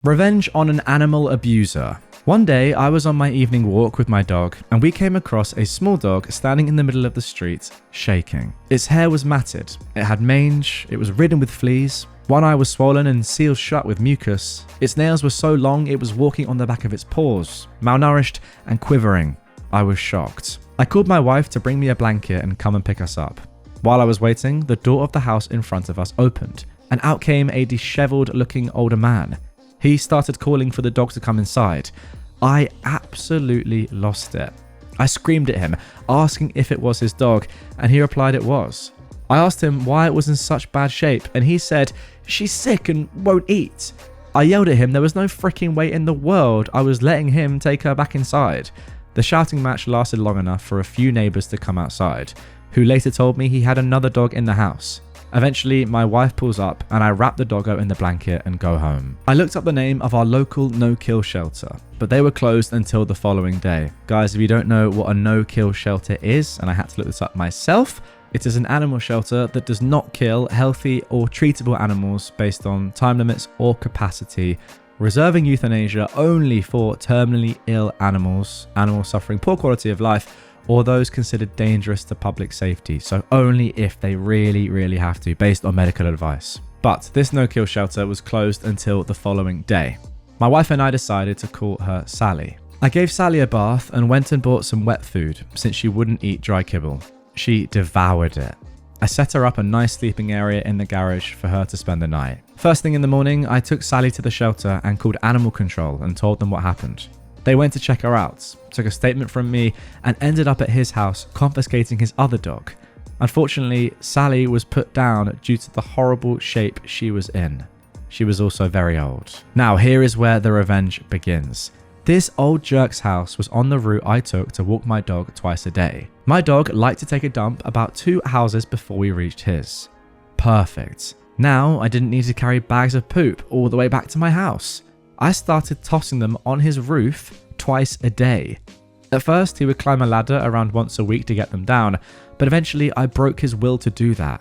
Revenge on an animal abuser. One day, I was on my evening walk with my dog, and we came across a small dog standing in the middle of the street, shaking. Its hair was matted, it had mange, it was ridden with fleas, one eye was swollen and sealed shut with mucus, its nails were so long it was walking on the back of its paws, malnourished and quivering. I was shocked. I called my wife to bring me a blanket and come and pick us up. While I was waiting, the door of the house in front of us opened, and out came a disheveled looking older man. He started calling for the dog to come inside. I absolutely lost it. I screamed at him, asking if it was his dog, and he replied it was. I asked him why it was in such bad shape, and he said, "She's sick and won't eat." I yelled at him there was no freaking way in the world I was letting him take her back inside. The shouting match lasted long enough for a few neighbours to come outside, who later told me he had another dog in the house. Eventually, my wife pulls up and I wrap the doggo in the blanket and go home. I looked up the name of our local no-kill shelter, but they were closed until the following day. Guys, if you don't know what a no-kill shelter is, and I had to look this up myself, it is an animal shelter that does not kill healthy or treatable animals based on time limits or capacity, reserving euthanasia only for terminally ill animals, animals suffering poor quality of life, or those considered dangerous to public safety, so only if they really have to, based on medical advice. But this no-kill shelter was closed until the following day. My wife and I decided to call her Sally. I gave Sally a bath and went and bought some wet food, since she wouldn't eat dry kibble. She devoured it. I set her up a nice sleeping area in the garage for her to spend the night. First thing in the morning, I took Sally to the shelter and called animal control and told them what happened. They went to check her out, took a statement from me, and ended up at his house confiscating his other dog. Unfortunately, Sally was put down due to the horrible shape she was in. She was also very old. Now, here is where the revenge begins. This old jerk's house was on the route I took to walk my dog twice a day. My dog liked to take a dump about 2 houses before we reached his. Perfect. Now, I didn't need to carry bags of poop all the way back to my house. I started tossing them on his roof twice a day. At first, he would climb a ladder around once a week to get them down, but eventually I broke his will to do that.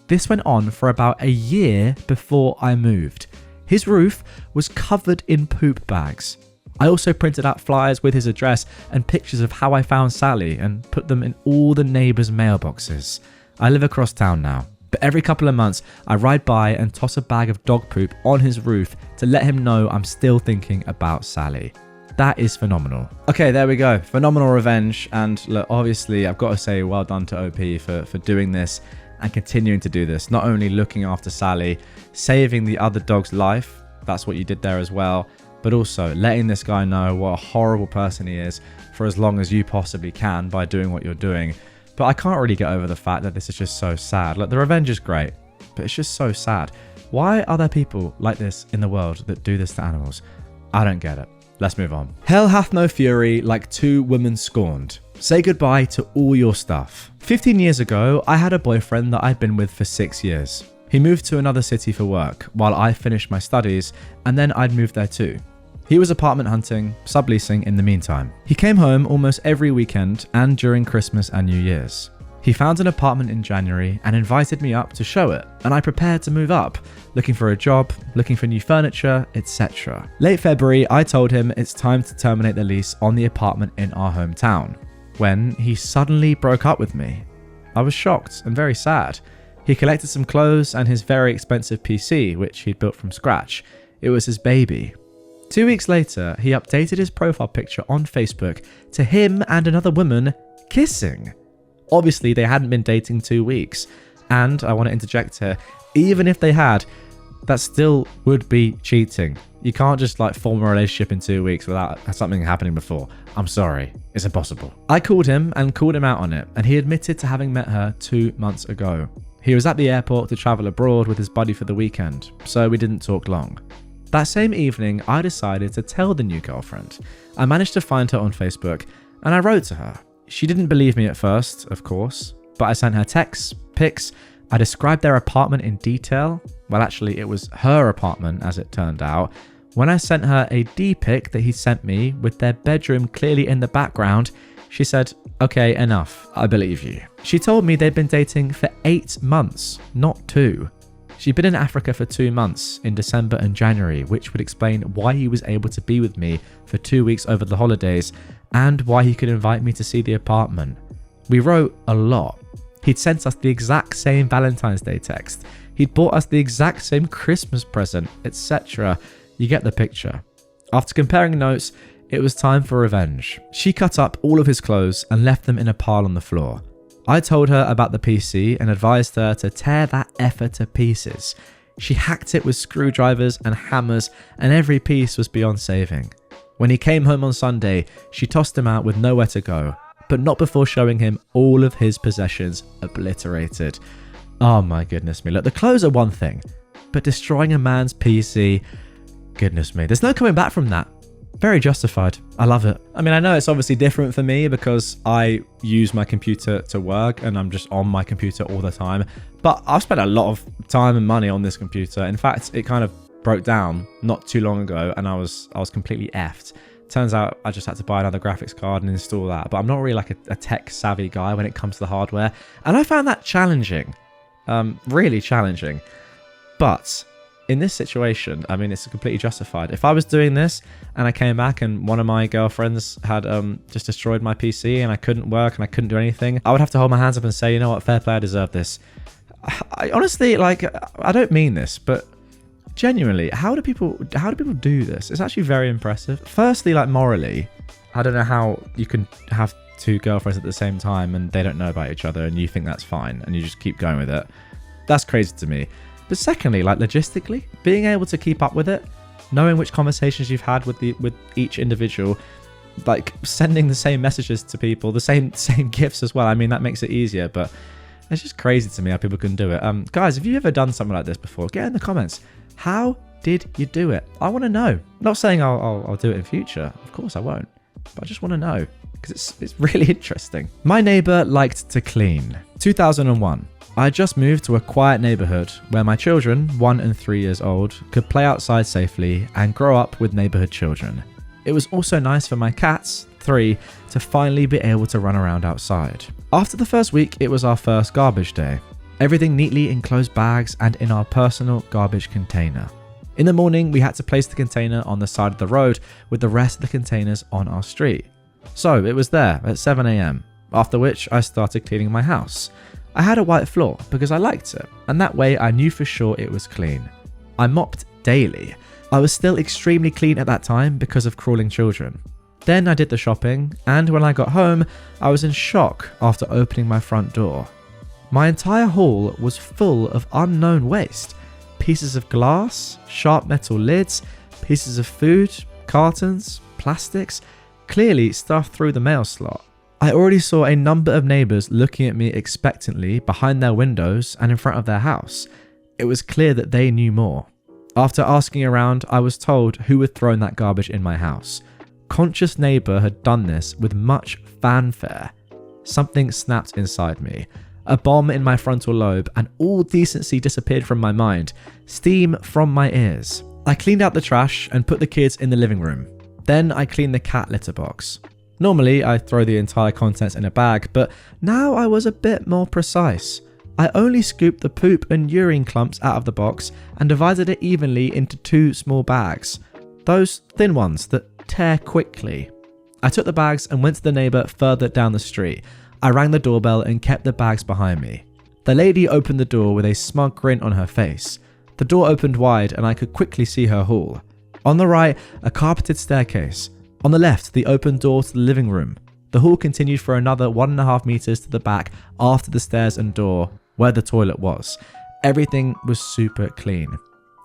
This went on for about a year before I moved. His roof was covered in poop bags. I also printed out flyers with his address and pictures of how I found Sally and put them in all the neighbours' mailboxes. I live across town now, but every couple of months I ride by and toss a bag of dog poop on his roof to let him know I'm still thinking about Sally. That is phenomenal. Okay, there we go. Phenomenal revenge. And look, obviously, I've got to say well done to OP for doing this and continuing to do this. Not only looking after Sally, saving the other dog's life. That's what you did there as well. But also letting this guy know what a horrible person he is for as long as you possibly can by doing what you're doing. But I can't really get over the fact that this is just so sad. Like, the revenge is great, but it's just so sad. Why are there people like this in the world that do this to animals? I don't get it. Let's move on. Hell hath no fury like 2 women scorned. Say goodbye to all your stuff. 15 years ago, I had a boyfriend that I'd been with for 6 years. He moved to another city for work while I finished my studies, and then I'd moved there too. He was apartment hunting, subleasing in the meantime. He came home almost every weekend and during Christmas and New Year's. He found an apartment in January and invited me up to show it, and I prepared to move up, looking for a job, looking for new furniture, etc. Late February, I told him it's time to terminate the lease on the apartment in our hometown, when he suddenly broke up with me. I was shocked and very sad. He collected some clothes and his very expensive PC, which he'd built from scratch. It was his baby. 2 weeks later, he updated his profile picture on Facebook to him and another woman kissing. Obviously, they hadn't been dating 2 weeks. And I want to interject here, even if they had, that still would be cheating. You can't just form a relationship in 2 weeks without something happening before. I'm sorry, it's impossible. I called him and called him out on it, and he admitted to having met her 2 months ago. He was at the airport to travel abroad with his buddy for the weekend, so we didn't talk long. That same evening, I decided to tell the new girlfriend. I managed to find her on Facebook, and I wrote to her. She didn't believe me at first, of course, but I sent her texts, pics, I described their apartment in detail. Well, actually, it was her apartment, as it turned out. When I sent her a D-pic that he sent me with their bedroom clearly in the background, she said, "Okay, enough, I believe you." She told me they'd been dating for 8 months, not 2. She'd been in Africa for 2 months in December and January, which would explain why he was able to be with me for 2 weeks over the holidays and why he could invite me to see the apartment. We wrote a lot. He'd sent us the exact same Valentine's Day text. He'd bought us the exact same Christmas present, etc. You get the picture. After comparing notes, it was time for revenge. She cut up all of his clothes and left them in a pile on the floor. I told her about the PC and advised her to tear that effer to pieces. She hacked it with screwdrivers and hammers, and every piece was beyond saving. When he came home on Sunday, she tossed him out with nowhere to go, but not before showing him all of his possessions obliterated. Oh my goodness me. Look, the clothes are one thing, but destroying a man's PC, goodness me, there's no coming back from that. Very justified. I love it. I mean, I know it's obviously different for me because I use my computer to work and I'm just on my computer all the time. But I've spent a lot of time and money on this computer. In fact, it kind of broke down not too long ago and I was completely effed. Turns out I just had to buy another graphics card and install that. But I'm not really like a tech savvy guy when it comes to the hardware. And I found that challenging. Really challenging. But in this situation, I mean, it's completely justified. If I was doing this and I came back and one of my girlfriends had just destroyed my PC and I couldn't work and I couldn't do anything, I would have to hold my hands up and say, you know what, fair play, I deserve this. I honestly, like, I don't mean this, but genuinely, how do people do this? It's actually very impressive. Firstly, like morally, I don't know how you can have 2 girlfriends at the same time and they don't know about each other and you think that's fine and you just keep going with it. That's crazy to me. But secondly, like logistically, being able to keep up with it, knowing which conversations you've had with each individual, like sending the same messages to people, the same gifts as well. I mean, that makes it easier, but it's just crazy to me how people can do it. Guys, have you ever done something like this before? Get in the comments. How did you do it? I want to know. Not saying I'll do it in future. Of course I won't. But I just want to know because it's really interesting. My neighbor liked to clean. 2001. I had just moved to a quiet neighborhood where my children, 1 and 3 years old, could play outside safely and grow up with neighborhood children. It was also nice for my cats, 3, to finally be able to run around outside. After the first week, it was our first garbage day. Everything neatly in closed bags and in our personal garbage container. In the morning, we had to place the container on the side of the road with the rest of the containers on our street. So it was there at 7 a.m, after which I started cleaning my house. I had a white floor because I liked it, and that way I knew for sure it was clean. I mopped daily. I was still extremely clean at that time because of crawling children. Then I did the shopping, and when I got home, I was in shock after opening my front door. My entire hall was full of unknown waste. Pieces of glass, sharp metal lids, pieces of food, cartons, plastics, clearly stuffed through the mail slot. I already saw a number of neighbours looking at me expectantly behind their windows and in front of their house. It was clear that they knew more. After asking around, I was told who had thrown that garbage in my house. Conscious neighbour had done this with much fanfare. Something snapped inside me. A bomb in my frontal lobe and all decency disappeared from my mind. Steam from my ears. I cleaned out the trash and put the kids in the living room. Then I cleaned the cat litter box. Normally, I throw the entire contents in a bag, but now I was a bit more precise. I only scooped the poop and urine clumps out of the box and divided it evenly into 2 small bags. Those thin ones that tear quickly. I took the bags and went to the neighbour further down the street. I rang the doorbell and kept the bags behind me. The lady opened the door with a smug grin on her face. The door opened wide and I could quickly see her hall. On the right, a carpeted staircase. On the left, the open door to the living room. The hall continued for another 1.5 meters to the back after the stairs and door, where the toilet was. Everything was super clean.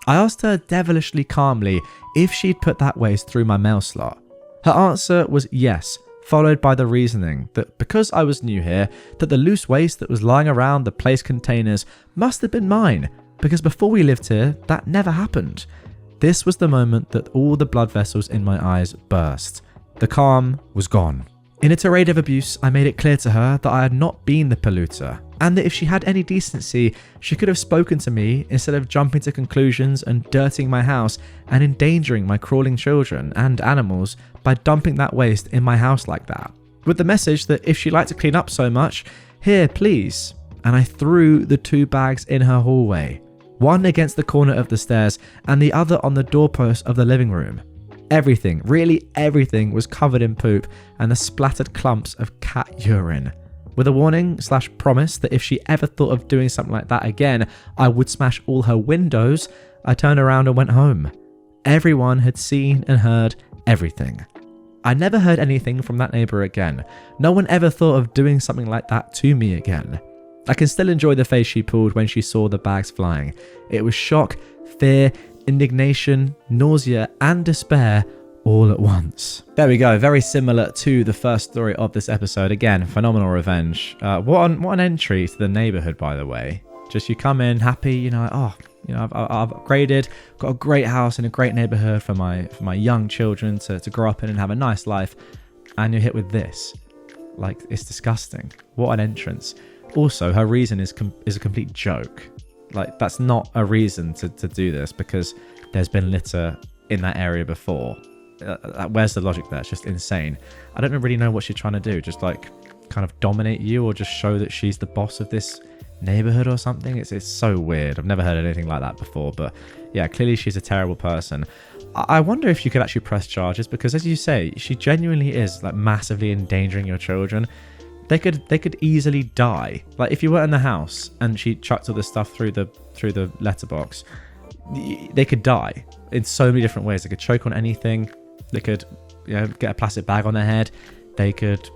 I asked her devilishly calmly if she'd put that waste through my mail slot. Her answer was yes, followed by the reasoning that because I was new here, that the loose waste that was lying around the place containers must have been mine, because before we lived here, that never happened. This was the moment that all the blood vessels in my eyes burst. The calm was gone. In a tirade of abuse, I made it clear to her that I had not been the polluter, and that if she had any decency, she could have spoken to me instead of jumping to conclusions and dirtying my house and endangering my crawling children and animals by dumping that waste in my house like that. With the message that if she liked to clean up so much, here, please. And I threw the 2 bags in her hallway. one against the corner of the stairs and the other on the doorpost of the living room. Everything, really everything, was covered in poop and the splattered clumps of cat urine. With a warning/promise that if she ever thought of doing something like that again, I would smash all her windows, I turned around and went home. Everyone had seen and heard everything. I never heard anything from that neighbor again. No one ever thought of doing something like that to me again. I can still enjoy the face she pulled when she saw the bags flying. It was shock, fear, indignation, nausea, and despair all at once. There we go. Very similar to the first story of this episode. Again, phenomenal revenge. What an entry to the neighborhood, by the way. Just you come in happy, I've upgraded, got a great house in a great neighborhood for my young children to grow up in and have a nice life, and you're hit with this. Like, it's disgusting. What an entrance. Also, her reason is a complete joke. Like, that's not a reason to do this because there's been litter in that area before. Where's the logic there? It's just insane. I don't really know what she's trying to do. Just like kind of dominate you or just show that she's the boss of this neighborhood or something. It's so weird. I've never heard anything like that before. But yeah, clearly she's a terrible person. I wonder if you could actually press charges because, as you say, she genuinely is like massively endangering your children. They could easily die. Like if you were in the house and she chucked all this stuff through the letterbox, they could die in so many different ways. They could choke on anything. They could, get a plastic bag on their head. They could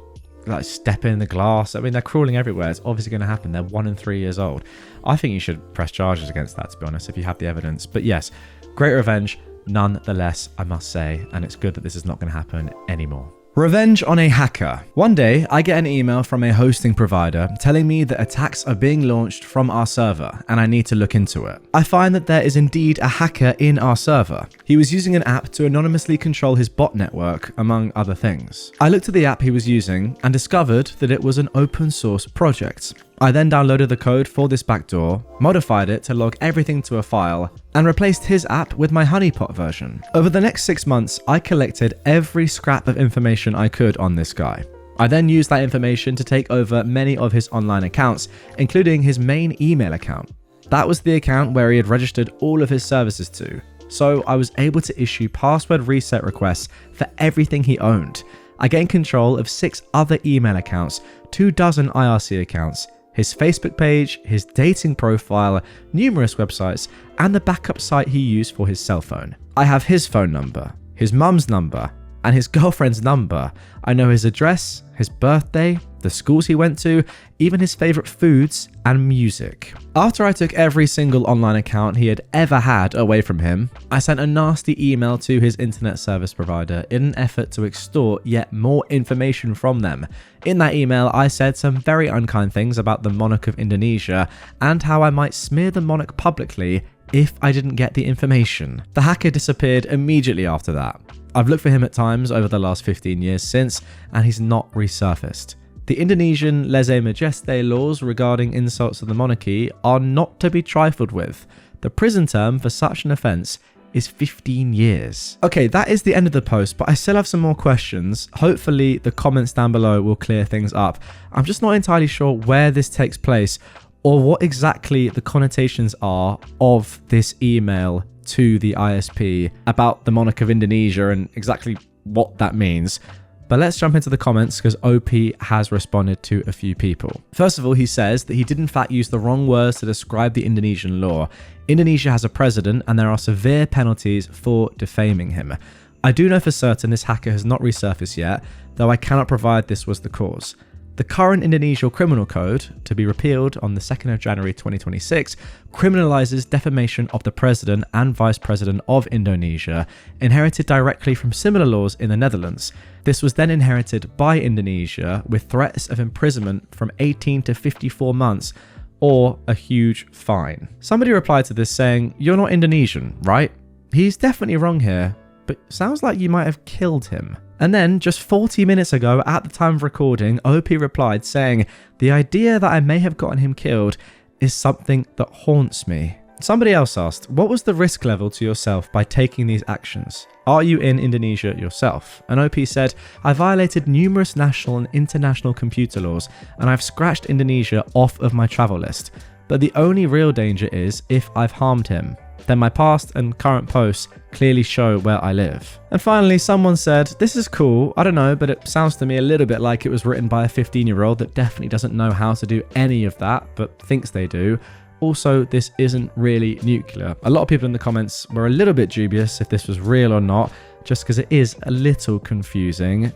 like step in the glass. I mean, they're crawling everywhere. It's obviously going to happen. They're 1 and 3 years old. I think you should press charges against that, to be honest, if you have the evidence. But yes, great revenge nonetheless, I must say, and it's good that this is not going to happen anymore. Revenge on a hacker. One day, I get an email from a hosting provider telling me that attacks are being launched from our server and I need to look into it. I find that there is indeed a hacker in our server. He was using an app to anonymously control his bot network, among other things. I looked at the app he was using and discovered that it was an open source project. I then downloaded the code for this backdoor, modified it to log everything to a file, and replaced his app with my honeypot version. Over the next 6 months, I collected every scrap of information I could on this guy. I then used that information to take over many of his online accounts, including his main email account. That was the account where he had registered all of his services to, so I was able to issue password reset requests for everything he owned. I gained control of 6 other email accounts, 24 IRC accounts, his Facebook page, his dating profile, numerous websites, and the backup site he used for his cell phone. I have his phone number, his mum's number, and his girlfriend's number. I know his address, his birthday, the schools he went to, even his favorite foods and music. After I took every single online account he had ever had away from him, I sent a nasty email to his internet service provider in an effort to extort yet more information from them. In that email, I said some very unkind things about the monarch of Indonesia and how I might smear the monarch publicly if I didn't get the information. The hacker disappeared immediately after that. I've looked for him at times over the last 15 years since, and he's not resurfaced. The Indonesian lese-majeste laws regarding insults to the monarchy are not to be trifled with. The prison term for such an offence is 15 years. Okay, that is the end of the post, but I still have some more questions. Hopefully the comments down below will clear things up. I'm just not entirely sure where this takes place or what exactly the connotations are of this email to the ISP about the monarch of Indonesia and exactly what that means. But let's jump into the comments because OP has responded to a few people. First of all, he says that he did in fact use the wrong words to describe the Indonesian law. Indonesia has a president and there are severe penalties for defaming him. I do know for certain this hacker has not resurfaced yet, though I cannot provide this was the cause. The current Indonesian criminal code, to be repealed on the 2nd of January 2026, criminalizes defamation of the president and vice president of Indonesia, inherited directly from similar laws in the Netherlands. This was then inherited by Indonesia with threats of imprisonment from 18 to 54 months or a huge fine. Somebody replied to this saying, "You're not Indonesian, right? He's definitely wrong here, but sounds like you might have killed him." And then, just 40 minutes ago, at the time of recording, OP replied saying, "The idea that I may have gotten him killed is something that haunts me." Somebody else asked, what was the risk level to yourself by taking these actions? Are you in Indonesia yourself? And OP said, "I violated numerous national and international computer laws, and I've scratched Indonesia off of my travel list. but the only real danger is if I've harmed him. Then my past and current posts clearly show where I live. And finally, someone said, this is cool, I don't know, but it sounds to me a little bit like it was written by a 15-year-old that definitely doesn't know how to do any of that, but thinks they do. Also, this isn't really nuclear. A lot of people in the comments were a little bit dubious if this was real or not, just because it is a little confusing.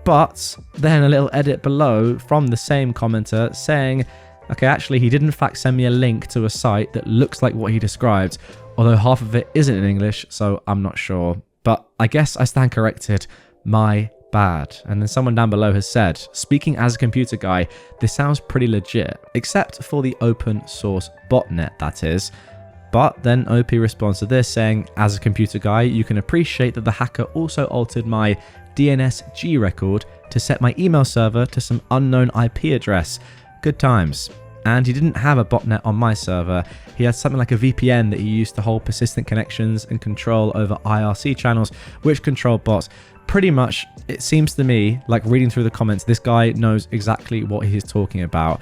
But then a little edit below from the same commenter saying, okay, actually, he did in fact send me a link to a site that looks like what he described, although half of it isn't in English, so I'm not sure. But I guess I stand corrected. My bad. And then someone down below has said, speaking as a computer guy, this sounds pretty legit, except for the open source botnet, that is. But then OP responds to this saying, as a computer guy, you can appreciate that the hacker also altered my DNSG record to set my email server to some unknown IP address. Good times. And he didn't have a botnet on my server. He had something like a VPN that he used to hold persistent connections and control over IRC channels, which control bots. Pretty much, it seems to me, like reading through the comments, this guy knows exactly what he's talking about.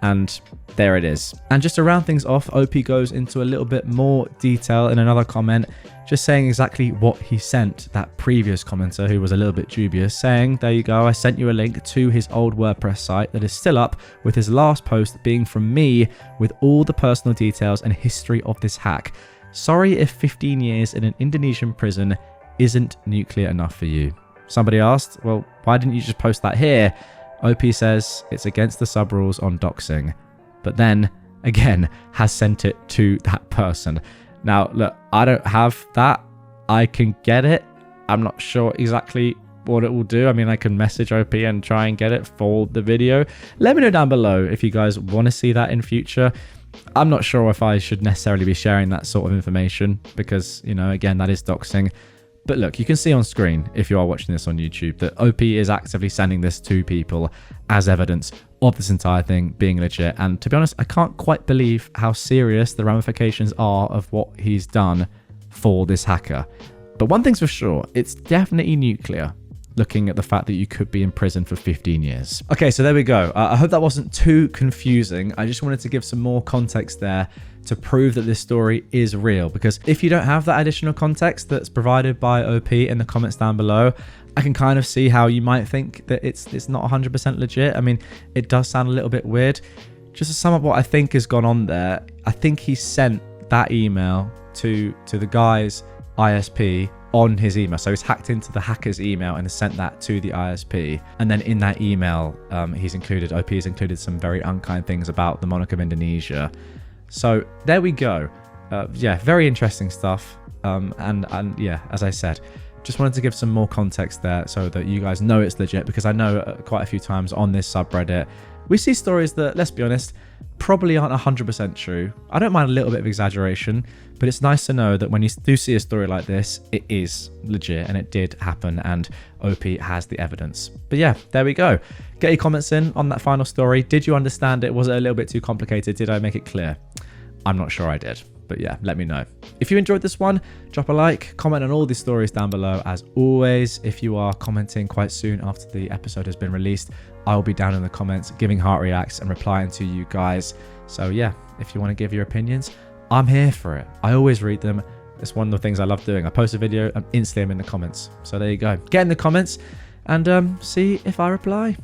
And there it is. And just to round things off, OP goes into a little bit more detail in another comment, just saying exactly what he sent that previous commenter who was a little bit dubious, saying, there you go, I sent you a link to his old WordPress site that is still up, with his last post being from me with all the personal details and history of this hack. Sorry if 15 years in an Indonesian prison isn't nuclear enough for you. Somebody asked, well, why didn't you just post that here? OP says it's against the sub rules on doxing, but then again has sent it to that person. Now, look, I don't have that. I can get it. I'm not sure exactly what it will do. I mean, I can message OP and try and get it for the video. Let me know down below if you guys want to see that in future. I'm not sure if I should necessarily be sharing that sort of information because, you know, again, that is doxing. But look, you can see on screen, if you are watching this on YouTube, that OP is actively sending this to people as evidence of this entire thing being legit. And to be honest, I can't quite believe how serious the ramifications are of what he's done for this hacker. But one thing's for sure, it's definitely nuclear, looking at the fact that you could be in prison for 15 years. Okay, so there we go. I hope that wasn't too confusing. I just wanted to give some more context there to prove that this story is real, because if you don't have that additional context that's provided by OP in the comments down below, I can kind of see how you might think that it's not 100% legit. I mean, it does sound a little bit weird. Just to sum up what I think has gone on there, I think he sent that email to the guy's ISP on his email. So he's hacked into the hacker's email and has sent that to the ISP. And then in that email, OP has included some very unkind things about the monarch of Indonesia. So there we go. Yeah, very interesting stuff. And yeah, as I said, just wanted to give some more context there so that you guys know it's legit, because I know quite a few times on this subreddit, we see stories that, let's be honest, probably aren't 100% true. I don't mind a little bit of exaggeration, but it's nice to know that when you do see a story like this, it is legit and it did happen and OP has the evidence. But yeah, there we go. Get your comments in on that final story. Did you understand it? Was it a little bit too complicated? Did I make it clear? I'm not sure I did. But yeah, let me know. If you enjoyed this one, drop a like, comment on all these stories down below. As always, if you are commenting quite soon after the episode has been released, I will be down in the comments giving heart reacts and replying to you guys. So yeah, if you want to give your opinions, I'm here for it. I always read them. It's one of the things I love doing. I post a video and instantly I'm in the comments. So there you go. Get in the comments and see if I reply.